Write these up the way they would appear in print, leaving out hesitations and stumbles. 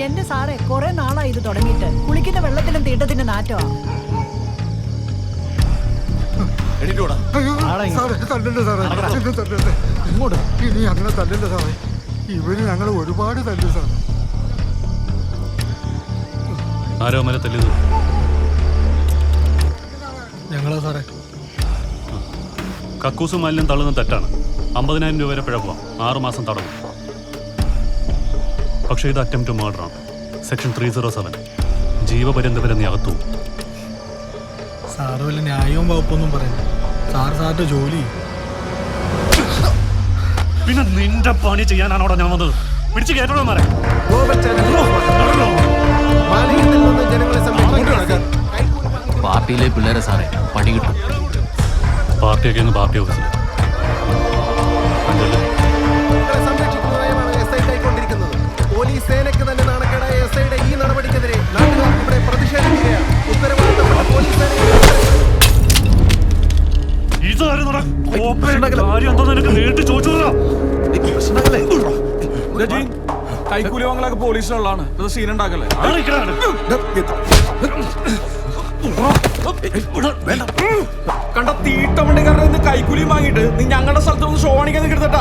എന്റെ സാറേ കുറെ നാളായി ഇത് തുടങ്ങിയിട്ട്. കുളിക്കുന്ന വെള്ളത്തിലും തീട്ടത്തിന്റെ നാറ്റമാ. ഇനി അങ്ങനെ തല്ലല്ലേ സാറേ, ഇവര് ഞങ്ങൾ ഒരുപാട് തല്ലു സാർ. ആരോ മല തല്ലിയത്? ഞങ്ങളാ സാറേ. കക്കൂസും മാലിന്യം തള്ളുന്ന തെറ്റാണ്. 50,000 രൂപ വരെ പിഴ പോവാം, 6 മാസം തടവും. പക്ഷേ ഇത് അറ്റംപ്റ്റ് ടു മർഡർ ആണ്. സെക്ഷൻ 307 ജീവപര്യന്തം വരെ നീ അകത്തു. സാറ് വല്ല ന്യായവും വകുപ്പൊന്നും പറയുന്നു. സാറിന്റെ ജോലി. പിന്നെ നിന്റെ പണി ചെയ്യാനാണോടാ ഞാൻ വന്നത്? പിടിച്ചു കേട്ടോ മാറേ. പാർട്ടിയിലെ പിള്ളേരെ സാറേ പണി കിട്ടും. പാർട്ടിയൊക്കെ ഒന്ന് പാർട്ടി ഓഫീസിൽ പോലീസ് സേനയ്ക്ക് തന്നെ നാണക്കേടായ എസ്ഐയുടെ ഈ നടപടിക്കെതിരെ നാട്ടുകാർ ഇവിടെ പ്രതിഷേധിക്കുകയാണ്. ഉത്തരവാദിത്തപ്പെട്ട പോലീസ് കൈക്കൂലി വാങ്ങലൊക്കെ പോലീസിലുള്ളതാണ്. ഇത് സീൻ ഉണ്ടാക്കല്ലേ? കണ്ട തീട്ടമണ്ടിക്കാരുടെ നിന്ന് കൈക്കൂലിയും വാങ്ങിയിട്ട് നീ ഞങ്ങളുടെ സ്ഥലത്ത് ഒന്ന് ഷോ കാണിക്കാൻ നിൽക്കരുതട്ടാ.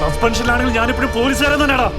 സസ്പെൻഷനിലാണെങ്കിൽ ഞാനിപ്പോഴും പോലീസുകാരൻ തന്നെയാടാ.